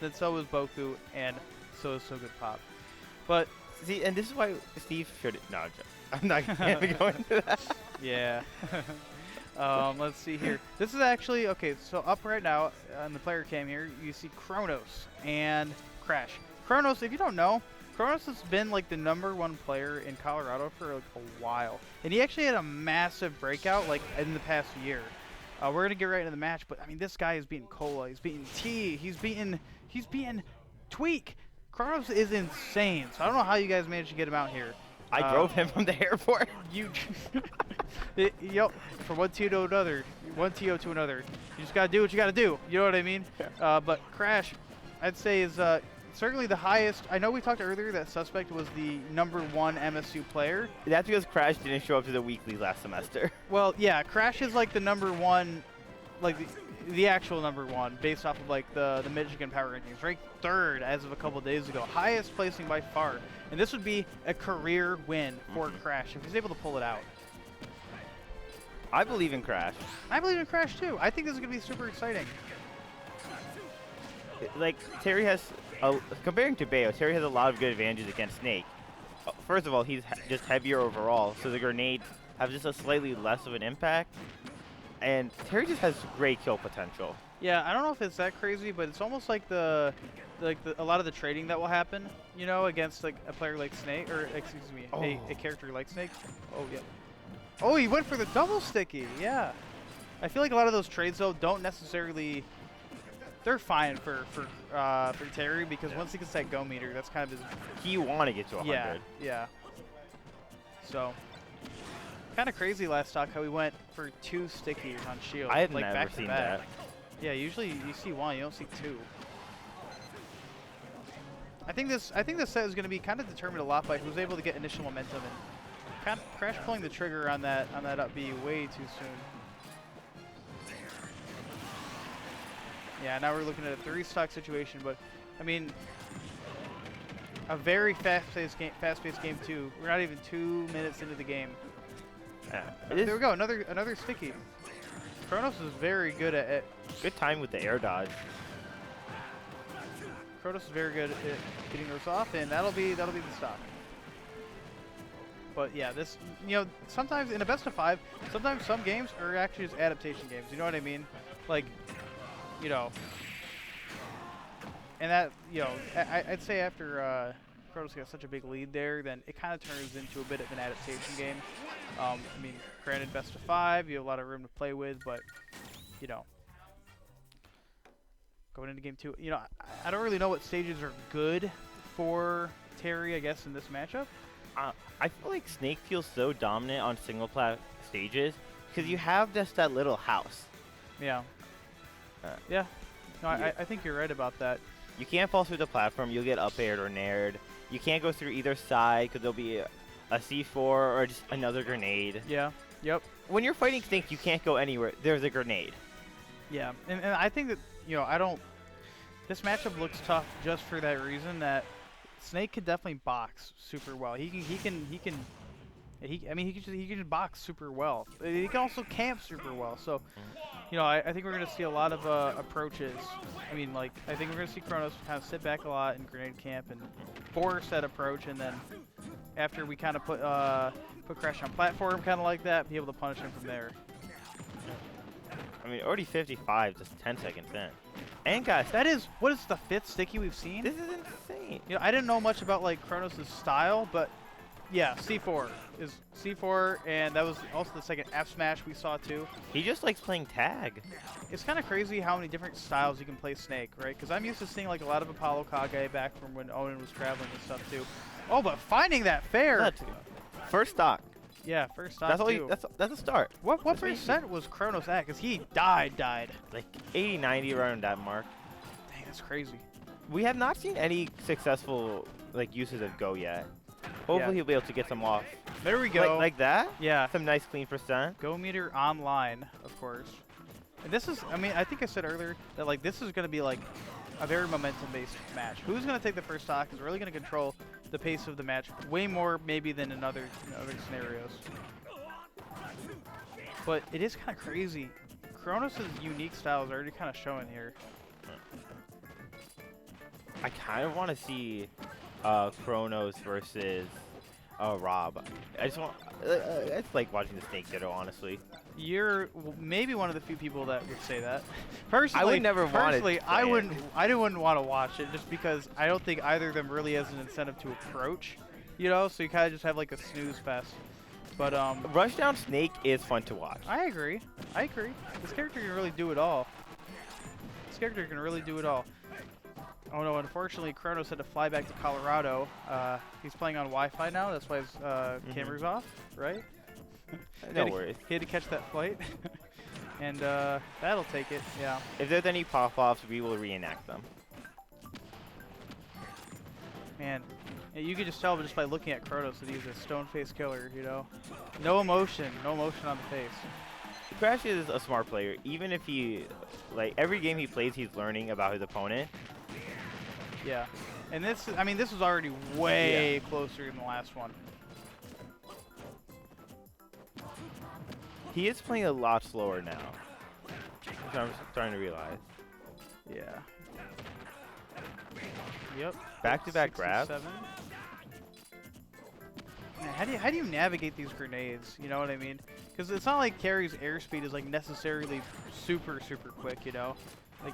then so was Boku, and so is So Good Pop. But See, and this is why Steve should. No, I'm not gonna go into that. yeah. Let's see here. This is actually okay. So up right now on the player cam here, you see Chronos and Crash. Chronos, if you don't know, Chronos has been like the #1 player in Colorado for like a while, and he actually had a massive breakout like in the past year. We're gonna get right into the match, but I mean, this guy is beating Cola, he's beating T, he's beating Tweak. Chronos is insane. So I don't know how you guys managed to get him out here. I drove him from the airport. You, yep, from one TO to another, one TO to another. You just gotta do what you gotta do. You know what I mean? But Crash, I'd say is certainly the highest. I know we talked earlier that Suspect was the #1 MSU player. That's because Crash didn't show up to the weekly last semester. Well, yeah, Crash is like the #1, like the actual #1 based off of like the Michigan Power Rankings. Ranked 3rd as of a couple days ago, highest placing by far. And this would be a career win for Crash if he's able to pull it out. I believe in Crash. I believe in Crash too. I think this is gonna be super exciting. Like Terry has, comparing to Bayo, Terry has a lot of good advantages against Snake. First of all, he's just heavier overall, so the grenades have just a slightly less of an impact. And Terry just has great kill potential. Yeah, I don't know if it's that crazy, but it's almost like a lot of the trading that will happen, you know, against like a player like Snake, or excuse me, a character like Snake. Oh yeah. Oh, he went for the double sticky. Yeah. I feel like a lot of those trades though don't necessarily. They're fine for Terry because once he gets that go meter, that's kind of his. He want to get to 100. Yeah. Yeah. So. Kind of crazy last stock how we went for 2 stickies on shield. I had like never back to seen back. that. Yeah, usually you see 1, you don't see 2. I think this set is going to be kind of determined a lot by who's able to get initial momentum and kind of Crash pulling the trigger on that up B way too soon. Yeah, now we're looking at a 3-stock situation, but I mean, a very fast-paced game too. We're not even 2 minutes into the game. There we go, another sticky. Chronos is very good at it. Good time with the air dodge. Chronos is very good at getting those off, and that'll be the stock. But yeah, this, you know, sometimes in a best of 5, sometimes some games are actually just adaptation games. You know what I mean? Like, you know, and that, you know, I'd say after Chronos got such a big lead there, then it kind of turns into a bit of an adaptation game. I mean, granted, best of 5, you have a lot of room to play with, but, you know, going into game 2, you know, I don't really know what stages are good for Terry, I guess, in this matchup. I feel like Snake feels so dominant on single plat stages because you have just that little house. Yeah. Yeah. No, I think you're right about that. You can't fall through the platform. You'll get up aired or nared. You can't go through either side because there'll be a C4 or just another grenade. Yeah. Yep. When you're fighting Snake, you can't go anywhere. There's a grenade. Yeah, and I think that, you know, this matchup looks tough just for that reason that Snake could definitely box super well. He can box super well. He can also camp super well. So, you know, I think we're gonna see a lot of approaches. I mean, like, I think we're gonna see Chronos kind of sit back a lot and grenade camp and force that approach, and then after we kind of put Crash on platform, kind of like that, be able to punish him from there. I mean, already 55, just 10 seconds in. And guys, what is the 5th sticky we've seen? this is insane. You know, I didn't know much about like Chronos' style, but yeah, C4 is C4, and that was also the second F smash we saw too. He just likes playing tag. It's kind of crazy how many different styles you can play Snake, right? Because I'm used to seeing like a lot of Apollo Kage back from when Owen was traveling and stuff too. Oh, but finding that fair. First stock. Yeah, first stock That's all. too. That's a start. What percent was Chronos at? Because he died. Like 80, 90 around that mark. Dang, that's crazy. We have not seen any successful like uses of Go yet. Hopefully he'll be able to get some off. There we go. Like that? Yeah. Some nice clean percent. Go meter online, of course. And this is, I mean, I think I said earlier that like this is going to be like a very momentum-based match. Who's going to take the first stock is really going to control the pace of the match way more maybe than in other scenarios. But it is kind of crazy. Chronos' unique style is already kind of showing here. I kind of want to see Chronos versus Rob. I just want. It's like watching the Snake Ditto, honestly. You're maybe one of the few people that would say that. Personally, I would never want it. Personally, I wouldn't want to watch it just because I don't think either of them really has an incentive to approach. You know, so you kind of just have like a snooze fest. But Rushdown Snake is fun to watch. I agree. I agree. This character can really do it all. This character can really do it all. Oh no, unfortunately, Chronos had to fly back to Colorado. He's playing on Wi-Fi now. That's why his camera's off, right? No worries. He had to catch that flight. And that'll take it, yeah. If there's any pop-offs, we will reenact them. Man, you can just tell just by looking at Chronos that he's a stone-faced killer, you know? No emotion on the face. Crash is a smart player. Even if he, like, every game he plays, he's learning about his opponent. Yeah. And this, I mean, this was already way closer than the last one. He is playing a lot slower now. Which I'm starting to realize. Yeah. Yep. Back-to-back grabs. 67. Man, how do you navigate these grenades? You know what I mean? Because it's not like Carrie's airspeed is like necessarily super quick. You know, like.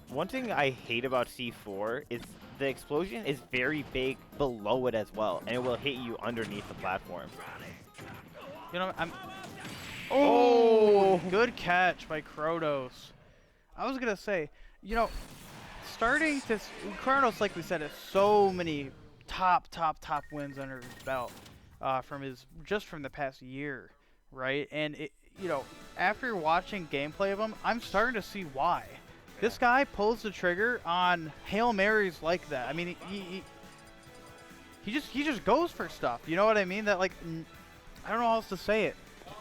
One thing I hate about C4 is the explosion is very big below it as well, and it will hit you underneath the platform. You know, Oh, good catch by Chronos. I was gonna say, you know, starting to Chronos, like we said, has so many top wins under his belt from the past year, right? And it, you know, after watching gameplay of him, I'm starting to see why. This guy pulls the trigger on Hail Marys like that. I mean, he just goes for stuff. You know what I mean? That, like, I don't know how else to say it.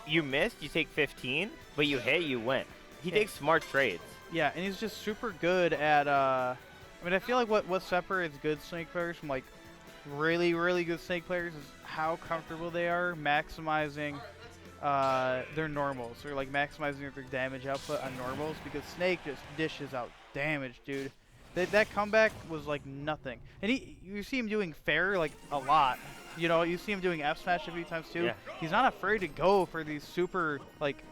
You missed, you take 15, but you hit, you win. He takes smart trades. Yeah, and he's just super good at, I mean, I feel like what separates good Snake players from, like, really good Snake players is how comfortable they are maximizing their normals, or like maximizing their damage output on normals, because Snake just dishes out damage, dude. That comeback was like nothing. And you see him doing fair like a lot. You know, you see him doing F smash a few times too. Yeah. He's not afraid to go for these super like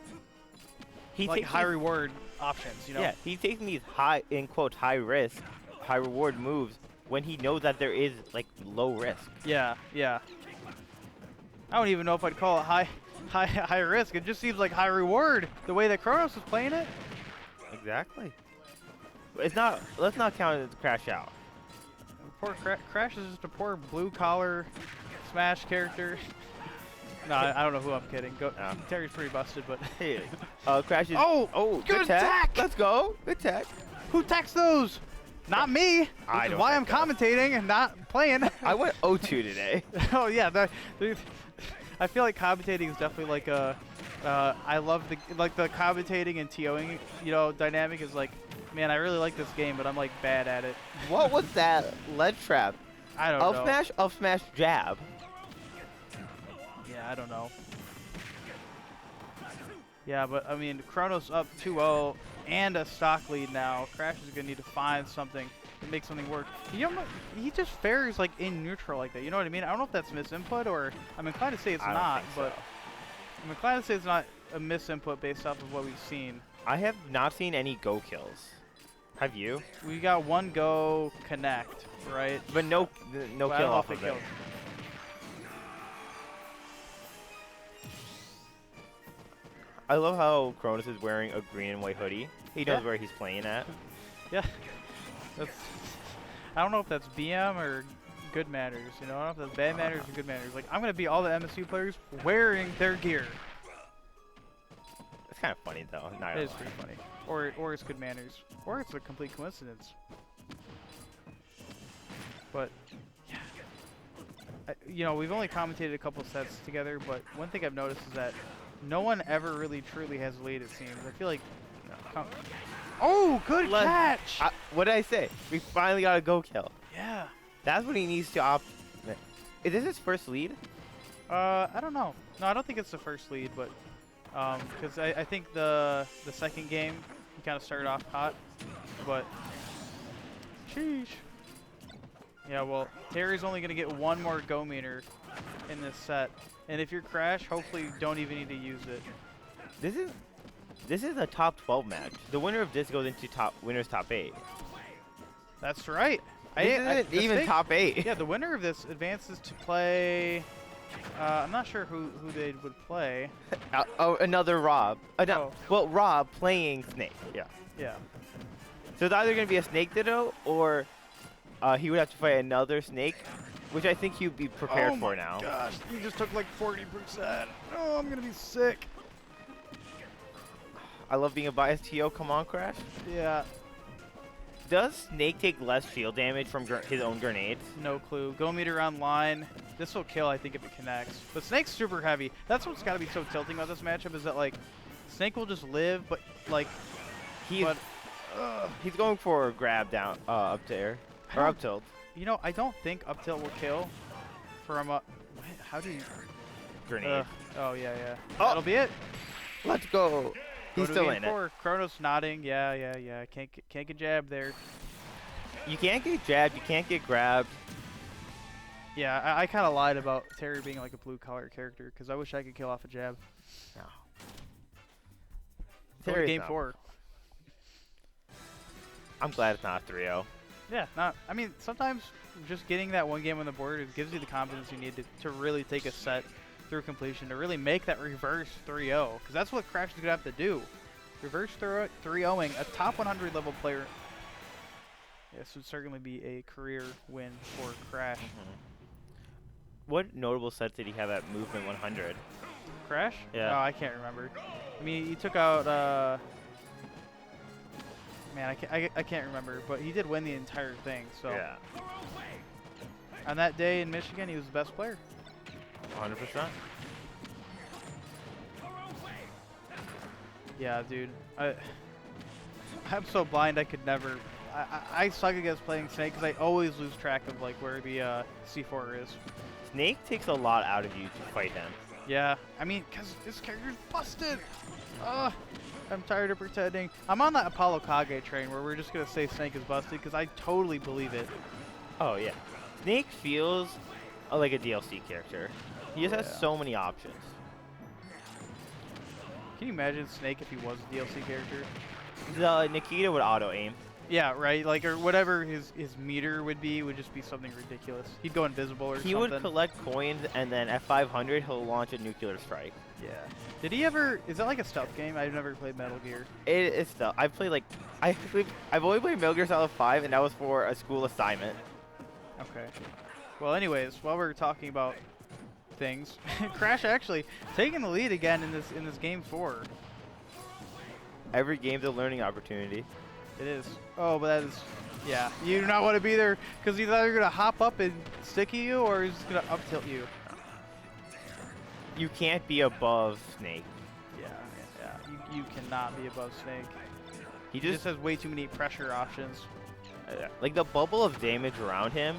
high reward options, you know? Yeah, he's taking these high, in quotes, high risk, high reward moves when he knows that there is like low risk. Yeah. I don't even know if I'd call it high risk. It just seems like high reward the way that Chronos was playing it. Exactly. It's not. Let's not count it as Crash out. Poor Crash is just a poor blue collar Smash character. No, I don't know who I'm kidding. Terry's pretty busted, but hey, Crash is. Oh, good tech. Let's go. Good tech. Who techs those? Not me. I don't why I'm those. commentating and not playing. I went 0-2 today. Oh yeah, I feel like commentating is definitely like a. I love the commentating and TOing, you know, dynamic is like, man, I really like this game, but I'm like bad at it. What was that lead trap? I don't know. Up smash, jab. Yeah, I don't know. Yeah, but I mean, Chronos up 2-0 and a stock lead now. Crash is gonna need to find something to make something work. He just fares like in neutral like that. You know what I mean? I don't know if that's misinput, or I'm inclined to say it's not, but I'm inclined to say it's not a misinput based off of what we've seen. I have not seen any go kills. Have you? We got one go connect, right? But no kill off of it. I love how Chronos is wearing a green and white hoodie. He knows where he's playing at. Yeah. I don't know if that's BM or good manners, you know? I don't know if that's bad manners or good manners. Like, I'm going to beat all the MSU players wearing their gear. It's kind of funny, though. It is pretty funny. Or it's good manners. Or it's a complete coincidence. But, yeah. You know, we've only commentated a couple sets together, but one thing I've noticed is that no one ever really truly has lead, it seems. I feel like... Oh, good catch! What did I say? We finally got a go kill. Yeah. That's what he needs to opt. Is this his first lead? I don't know. No, I don't think it's the first lead, but because I think the second game he kind of started off hot, but Sheesh. Yeah, well, Terry's only going to get one more go meter in this set. And if you're Crash, hopefully you don't even need to use it. This is a top 12 match. The winner of this goes into winners top 8. That's right. This isn't even top 8. Yeah, the winner of this advances to play. I'm not sure who they would play. Another Rob. Oh. Well, Rob playing Snake. Yeah. Yeah. So it's either going to be a Snake Ditto or he would have to fight another Snake, which I think he'd be prepared for now. Oh my gosh, he just took like 40%. Oh, I'm going to be sick. I love being a biased TO. Come on, Crash. Yeah. Does Snake take less shield damage from his own grenades? No clue. Go meter online. This will kill, I think, if it connects. But Snake's super heavy. That's what's got to be so tilting about this matchup is that, like, Snake will just live, but, like, he's going for a grab down, up there. Or up tilt. You know, I don't think up tilt will kill from a... How do you... Grenade. Oh, yeah. Oh. That'll be it. Let's go. He's still in it. Chronos nodding. Yeah. Can't get jabbed there. You can't get jabbed. You can't get grabbed. Yeah, I kind of lied about Terry being like a blue collar character because I wish I could kill off a jab. No. Terry game 4. I'm glad it's not 3-0. Yeah, I mean, sometimes just getting that one game on the board gives you the confidence you need to really take a set through completion, to really make that reverse 3-0, because that's what Crash is going to have to do. Reverse 3-0ing a top 100 level player. This would certainly be a career win for Crash. What notable sets did he have at Movement 100? Crash? Yeah. No, I can't remember. I mean, he took out, man, I can't remember, but he did win the entire thing, so. Yeah. On that day in Michigan, he was the best player. 100%. Yeah, dude. I'm so blind I could never. I suck against playing Snake because I always lose track of like where the C4 is. Snake takes a lot out of you to fight him. Yeah, I mean, because this character's busted. I'm tired of pretending. I'm on that Apollo Kage train where we're just gonna say Snake is busted because I totally believe it. Oh yeah, Snake feels like a DLC character. He just has so many options. Can you imagine Snake if he was a DLC character? The Nikita would auto aim. Yeah, right. Like, or whatever his meter would just be something ridiculous. He'd go invisible or something. He would collect coins, and then at 500, he'll launch a nuclear strike. Yeah. Did he ever? Is that like a stealth game? I've never played Metal Gear. It's stealth. I've played like I've only played Metal Gear Solid 5, and that was for a school assignment. Okay. Well, anyways, while we're talking about things, Crash actually taking the lead again in this game 4. Every game's a learning opportunity. It is. Oh, but that is, yeah. You do not want to be there because he's either gonna hop up and sticky you, or he's gonna up tilt you. You can't be above Snake. Yeah. You cannot be above Snake. He just has way too many pressure options. Like the bubble of damage around him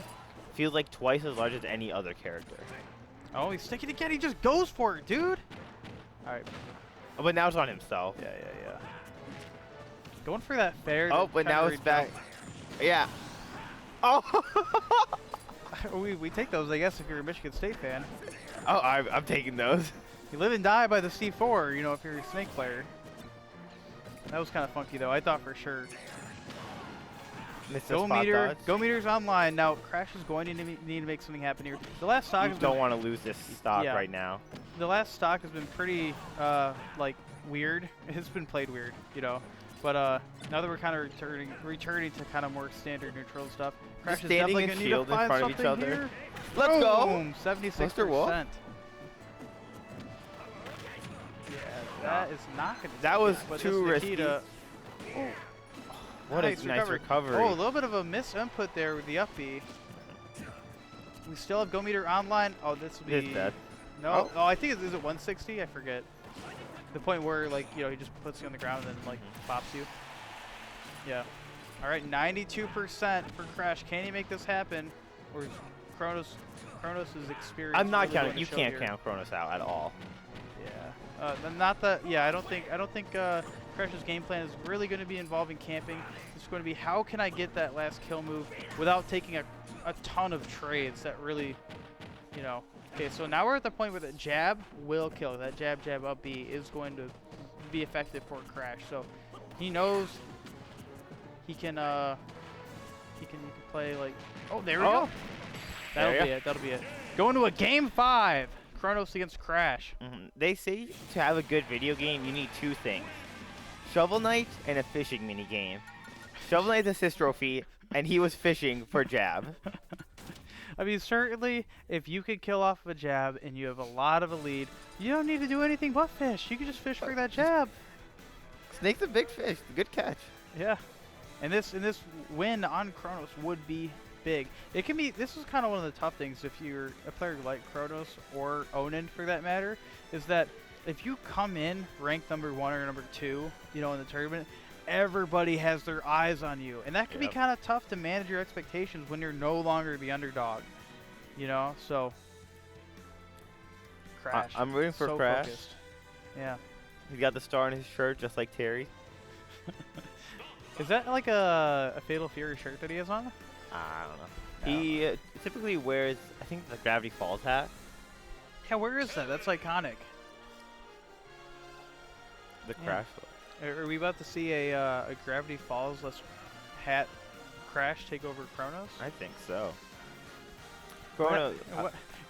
feels like twice as large as any other character. Oh, he's sticking again. He just goes for it, dude. All right. Oh, but now it's on himself. Yeah. Going for that fair. Oh, but now it's back. Yeah. Oh. we take those, I guess, if you're a Michigan State fan. Oh, I'm taking those. You live and die by the C4, you know, if you're a Snake player. That was kind of funky, though. I thought for sure. Go meter's online. Now, Crash is going to need to make something happen here. The last stock you don't want to lose this stock right now. The last stock has been pretty, like, weird. It's been played weird, you know. But now that we're kind of returning to kind of more standard neutral stuff, Crash is definitely going to need to find something here. Let's go! 76%. Yeah, that is not going to. That was too risky. Oh. What a nice recovery. Oh, a little bit of a misinput there with the up B. We still have Go Meter online. Oh, this will be. He's dead. No. Oh, I think is it 160? I forget. The point where, like, you know, he just puts you on the ground and then, like, pops you. Yeah. All right, 92% for Crash. Can he make this happen? Or Chronos' experience? I'm not really counting. You can't count Chronos out at all. Yeah. Not the. Yeah, I don't think Crash's game plan is really going to be involving camping. It's going to be how can I get that last kill move without taking a ton of trades that really, you know. Okay, so now we're at the point where the jab will kill. That jab, jab, up B is going to be effective for Crash. So he knows he can play like, oh, there we go. That'll be it. That'll be it. Going to a game 5. Chronos against Crash. They say to have a good video game, you need 2 things. Shovel Knight and a fishing mini game. Shovel Knight's assist trophy, and he was fishing for jab. I mean, certainly, if you could kill off of a jab and you have a lot of a lead, you don't need to do anything but fish. You can just fish for that jab. Snake's a big fish. Good catch. Yeah. And this win on Chronos would be big. It can be. This is kind of one of the tough things if you're a player like Chronos or Onan for that matter, is that if you come in ranked number 1 or number 2, you know, in the tournament, everybody has their eyes on you, and that can be kind of tough to manage your expectations when you're no longer the underdog. You know, so Crash. I'm rooting for Crash. Focused. Yeah. He's got the star on his shirt just like Terry. Is that like a Fatal Fury shirt that he has on? I don't know. He typically wears, I think, the Gravity Falls hat. Yeah, where is that? That's iconic. The Crash. Are we about to see a Gravity Falls hat Crash take over Chronos? I think so. Chronos.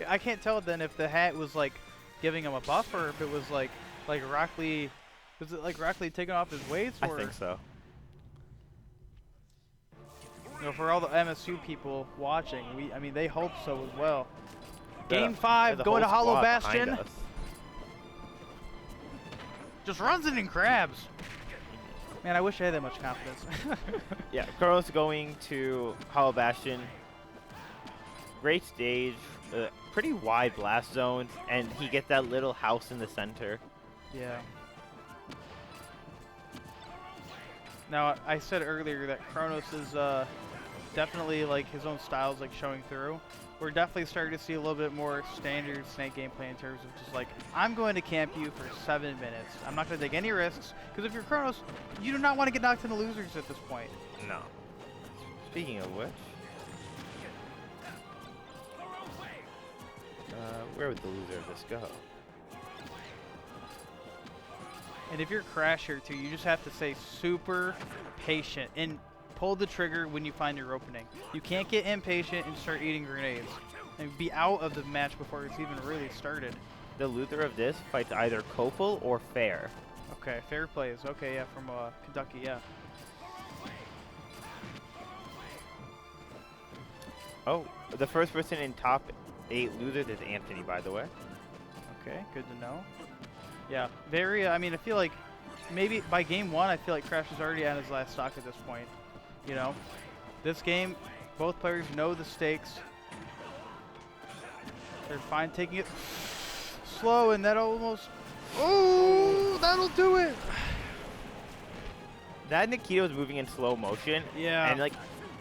I can't tell then if the hat was like giving him a buff or if it was like Rock Lee. Was it like Rock Lee taking off his weights? Or? I think so. You know, for all the MSU people watching, I mean, they hope so as well. Game 5, going to Hollow Bastion. Just runs it and grabs. Man, I wish I had that much confidence. Yeah, Chronos going to Hollow Bastion. Great stage, pretty wide blast zones, and he gets that little house in the center. Yeah. Now, I said earlier that Chronos is definitely like his own style's like showing through. We're definitely starting to see a little bit more standard Snake gameplay in terms of just like, I'm going to camp you for 7 minutes. I'm not going to take any risks, because if you're Chronos, you do not want to get knocked into losers at this point. No. Speaking of which, where would the loser of this go? And if you're Crash here too, you just have to stay super patient and pull the trigger when you find your opening. You can't get impatient and start eating grenades and be out of the match before it's even really started. The loser of this fights either Copel or Fair. Okay, Fair plays. Okay, yeah, from Kentucky, yeah. Oh, the first person in top 8 losers is Anthony, by the way. Okay, good to know. Yeah, very, I mean, I feel like maybe by game 1, I feel like Crash is already on his last stock at this point. You know, this game, both players know the stakes. They're fine taking it slow, and that almost, oh, that'll do it. That Nikito was moving in slow motion. Yeah. And like,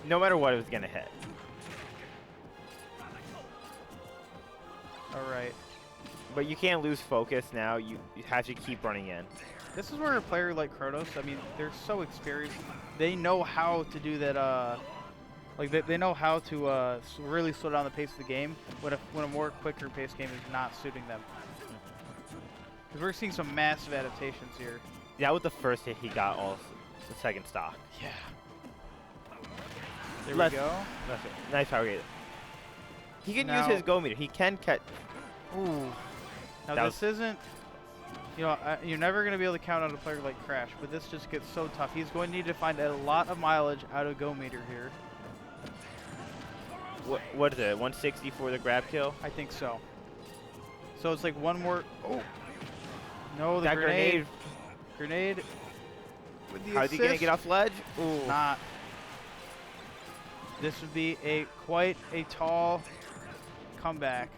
no matter what, it was gonna hit. All right. But you can't lose focus now. You have to keep running in. This is where a player like Chronos, I mean, they're so experienced. They know how to do that, like they know how to really slow down the pace of the game when a more quicker paced game is not suiting them. Because we're seeing some massive adaptations here. That was the first hit he got all the second stock. Yeah. There we go. That's it. Nice power hit. He can use his go meter. He can catch. Ooh. Now this isn't, you know, you're never going to be able to count on a player like Crash, but this just gets so tough. He's going to need to find a lot of mileage out of go meter here. What is it, 160 for the grab kill? I think so. So it's like one more, oh. No, the that grenade. Grenade. With the How's he going to get off ledge? Ooh. Not. This would be quite a tall comeback.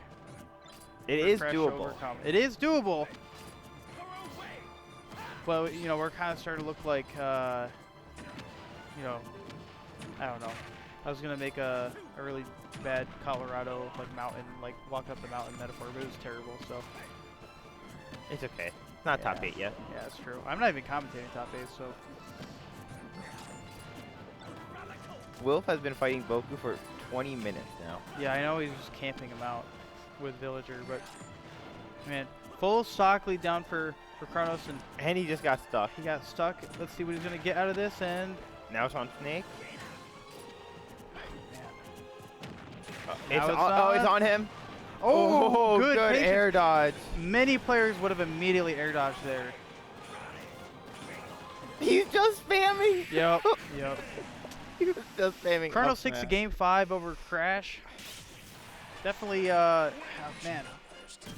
It is doable. It is doable. But, you know, we're kind of starting to look like, you know, I don't know. I was going to make a really bad Colorado, like, mountain, like, walk up the mountain metaphor, but it was terrible, so. It's okay. Not top 8 yet. Yeah, that's true. I'm not even commentating top 8, so. Wilf has been fighting Boku for 20 minutes now. Yeah, I know he's just camping him out with Villager, but man, full stock lead down for Chronos, And he just got stuck. he got stuck. Let's see what he's gonna get out of this, and Now it's on Snake. man. It's on him. Oh, good patience. air dodge. Many players would have immediately air dodged there. He's just spamming. Yep, yep. He was just spamming. Chronos up takes the smash. game 5 over Crash. Definitely, oh, man,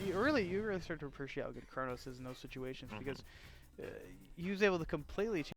you really start to appreciate how good Chronos is in those situations because he was able to completely change